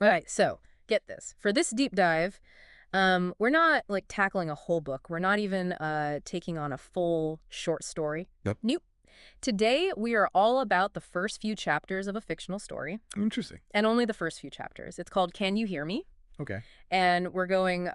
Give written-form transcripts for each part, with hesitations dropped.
All right, so get this. For this deep dive, we're not like tackling a whole book. We're not even taking on a full short story. Yep. Nope. Today, we are all about the first few chapters of a fictional story, Interesting. and only the first few chapters. It's called Can You Hear Me? Okay. And we're going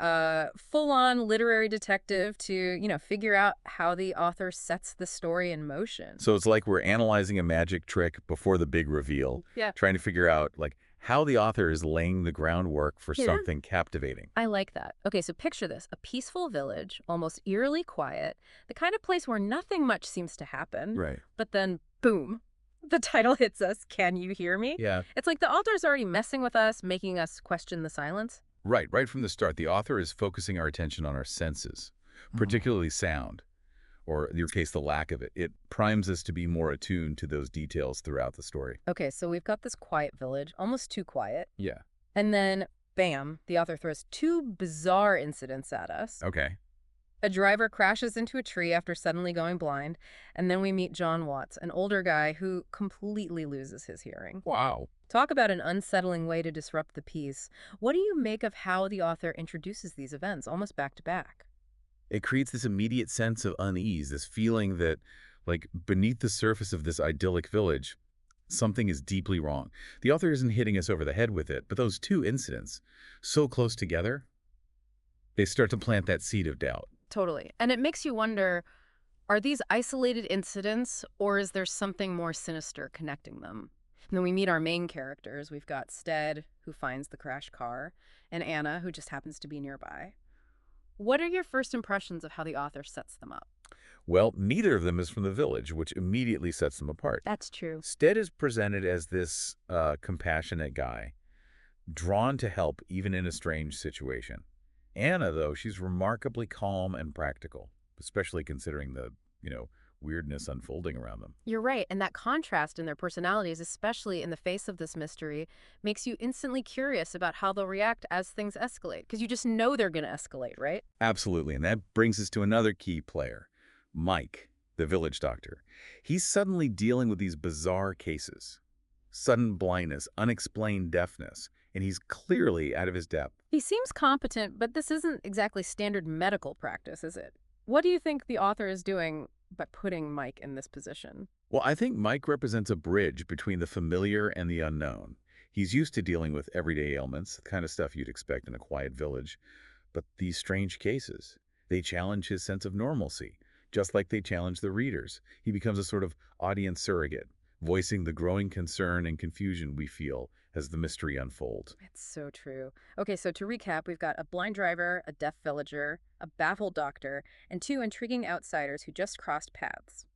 full-on literary detective to, figure out how the author sets the story in motion. So it's like we're analyzing a magic trick before the big reveal, Yeah. trying to figure out like how the author is laying the groundwork for Yeah. something captivating. I like that. Okay, so picture this. A peaceful village, almost eerily quiet, the kind of place where nothing much seems to happen. Right. But then, boom, the title hits us, Can You Hear Me? Yeah. It's like the author's already messing with us, making us question the silence. Right from the start, the author is focusing our attention on our senses, particularly sound, or in your case, the lack of it. It primes us to be more attuned to those details throughout the story. Okay, so we've got this quiet village, almost too quiet. Yeah. And then, bam, the author throws two bizarre incidents at us. Okay. A driver crashes into a tree after suddenly going blind, and then we meet John Watts, an older guy who completely loses his hearing. Wow. Talk about an unsettling way to disrupt the piece. What do you make of how the author introduces these events, almost back to back? It creates this immediate sense of unease, this feeling that, like, beneath the surface of this idyllic village, something is deeply wrong. The author isn't hitting us over the head with it, but those two incidents, so close together, they start to plant that seed of doubt. Totally. And it makes you wonder, are these isolated incidents, or is there something more sinister connecting them? And then we meet our main characters. We've got Stead, who finds the crashed car, and Anna, who just happens to be nearby. What are your first impressions of how the author sets them up? Well, neither of them is from the village, which immediately sets them apart. That's true. Stead is presented as this compassionate guy, drawn to help even in a strange situation. Anna, though, she's remarkably calm and practical, especially considering the, weirdness unfolding around them. You're right, and that contrast in their personalities, especially in the face of this mystery, makes you instantly curious about how they'll react as things escalate, because you just know they're going to escalate, right? Absolutely, and that brings us to another key player, Mike, the village doctor. He's suddenly dealing with these bizarre cases. Sudden blindness, unexplained deafness, and he's clearly out of his depth. He seems competent, but this isn't exactly standard medical practice, is it? What do you think the author is doing by putting Mike in this position? Well, I think Mike represents a bridge between the familiar and the unknown. He's used to dealing with everyday ailments, the kind of stuff you'd expect in a quiet village. But these strange cases, they challenge his sense of normalcy, just like they challenge the readers. He becomes a sort of audience surrogate, voicing the growing concern and confusion we feel as the mystery unfolds. It's so true. Okay, so to recap, we've got a blind driver, a deaf villager, a baffled doctor, and two intriguing outsiders who just crossed paths.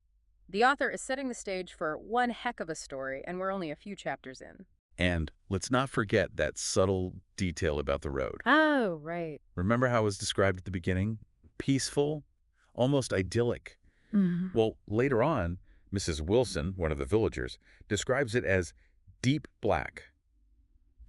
The author is setting the stage for one heck of a story, and we're only a few chapters in. And let's not forget that subtle detail about the road. Oh, right. Remember how it was described at the beginning? Peaceful, almost idyllic. Mm-hmm. Well, later on, Mrs. Wilson, one of the villagers, describes it as deep black.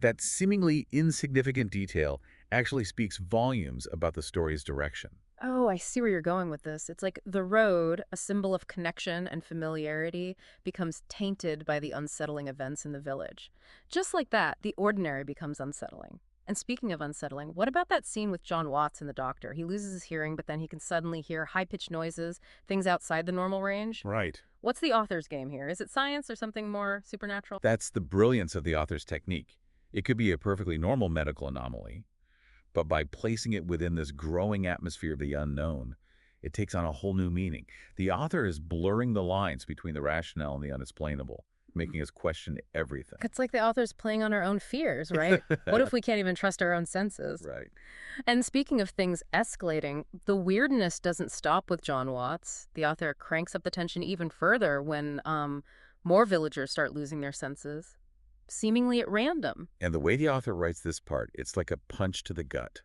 That seemingly insignificant detail actually speaks volumes about the story's direction. Oh, I see where you're going with this. It's like the road, a symbol of connection and familiarity, becomes tainted by the unsettling events in the village. Just like that, the ordinary becomes unsettling. And speaking of unsettling, what about that scene with John Watts and the doctor? He loses his hearing, but then he can suddenly hear high-pitched noises, things outside the normal range. Right. What's the author's game here? Is it science or something more supernatural? That's the brilliance of the author's technique. It could be a perfectly normal medical anomaly, but by placing it within this growing atmosphere of the unknown, it takes on a whole new meaning. The author is blurring the lines between the rationale and the unexplainable, making us question everything. It's like the author's playing on our own fears, right? What if we can't even trust our own senses? Right. And speaking of things escalating, the weirdness doesn't stop with John Watts. The author cranks up the tension even further when more villagers start losing their senses, seemingly at random. And the way the author writes this part, it's like a punch to the gut.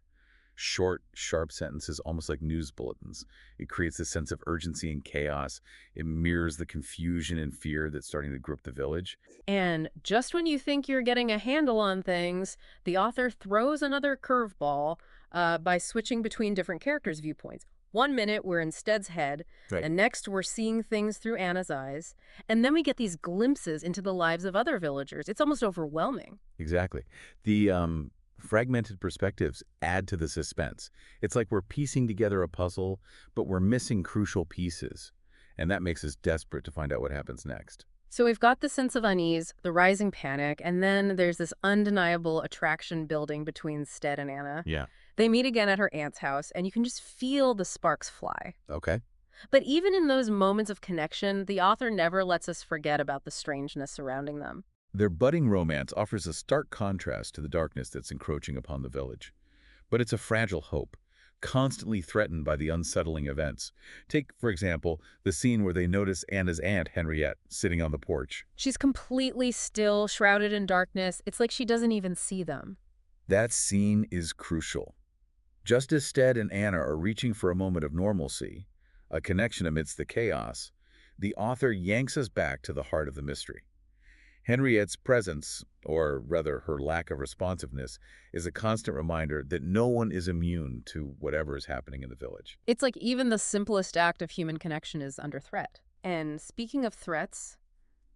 Short, sharp sentences, almost like news bulletins. It creates a sense of urgency and chaos. It mirrors the confusion and fear that's starting to grip the village. And just when you think you're getting a handle on things, the author throws another curveball by switching between different characters' viewpoints. One minute we're in Stead's head, Right. and next we're seeing things through Anna's eyes, and then we get these glimpses into the lives of other villagers. It's almost overwhelming. Exactly. The fragmented perspectives add to the suspense. It's like we're piecing together a puzzle, but we're missing crucial pieces. And that makes us desperate to find out what happens next. So we've got the sense of unease, the rising panic, and then there's this undeniable attraction building between Stead and Anna. Yeah. They meet again at her aunt's house, and you can just feel the sparks fly. Okay. But even in those moments of connection, the author never lets us forget about the strangeness surrounding them. Their budding romance offers a stark contrast to the darkness that's encroaching upon the village. But it's a fragile hope, constantly threatened by the unsettling events. Take, for example, the scene where they notice Anna's aunt, Henriette, sitting on the porch. She's completely still, shrouded in darkness. It's like she doesn't even see them. That scene is crucial. Just as Stead and Anna are reaching for a moment of normalcy, a connection amidst the chaos, the author yanks us back to the heart of the mystery. Henriette's presence, or rather her lack of responsiveness, is a constant reminder that no one is immune to whatever is happening in the village. It's like even the simplest act of human connection is under threat. And speaking of threats,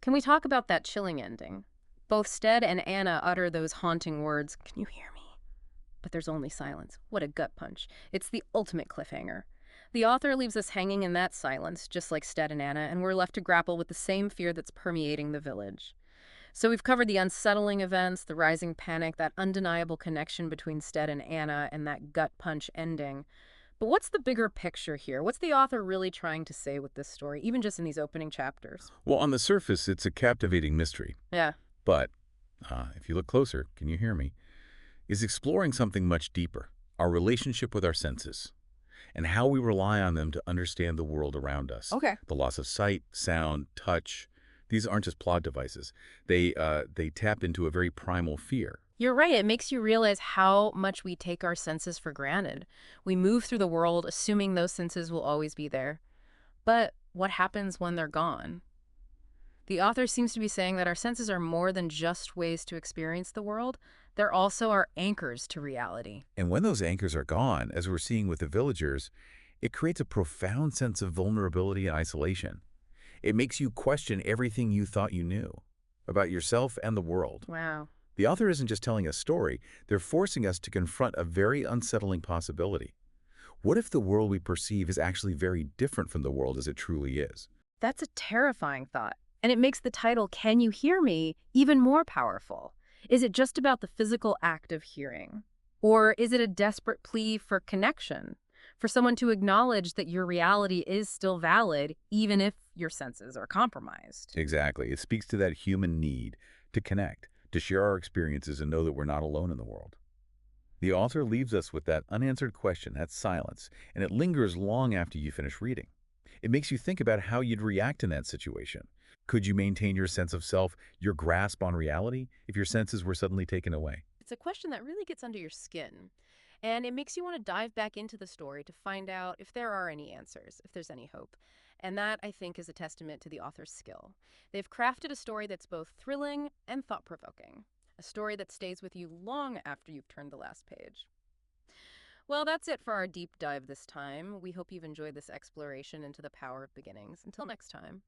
can we talk about that chilling ending? Both Stead and Anna utter those haunting words, "Can you hear me?" But there's only silence. What a gut punch. It's the ultimate cliffhanger. The author leaves us hanging in that silence, just like Stead and Anna, and we're left to grapple with the same fear that's permeating the village. So we've covered the unsettling events, the rising panic, that undeniable connection between Stead and Anna, and that gut punch ending. But what's the bigger picture here? What's the author really trying to say with this story, even just in these opening chapters? Well, on the surface, it's a captivating mystery. Yeah. But, if you look closer, can you hear me? Is exploring something much deeper, our relationship with our senses, and how we rely on them to understand the world around us. Okay. The loss of sight, sound, touch, these aren't just plot devices. They tap into a very primal fear. You're right. It makes you realize how much we take our senses for granted. We move through the world assuming those senses will always be there. But what happens when they're gone? The author seems to be saying that our senses are more than just ways to experience the world. They're also our anchors to reality. And when those anchors are gone, as we're seeing with the villagers, it creates a profound sense of vulnerability and isolation. It makes you question everything you thought you knew about yourself and the world. Wow. The author isn't just telling a story, they're forcing us to confront a very unsettling possibility. What if the world we perceive is actually very different from the world as it truly is? That's a terrifying thought. And it makes the title, "Can You Hear Me?" even more powerful. Is it just about the physical act of hearing? Or is it a desperate plea for connection? For someone to acknowledge that your reality is still valid, even if your senses are compromised? Exactly. It speaks to that human need to connect, to share our experiences and know that we're not alone in the world. The author leaves us with that unanswered question, that silence, and it lingers long after you finish reading. It makes you think about how you'd react in that situation. Could you maintain your sense of self, your grasp on reality, if your senses were suddenly taken away? It's a question that really gets under your skin. And it makes you want to dive back into the story to find out if there are any answers, if there's any hope. And that, I think, is a testament to the author's skill. They've crafted a story that's both thrilling and thought-provoking. A story that stays with you long after you've turned the last page. Well, that's it for our deep dive this time. We hope you've enjoyed this exploration into the power of beginnings. Until next time.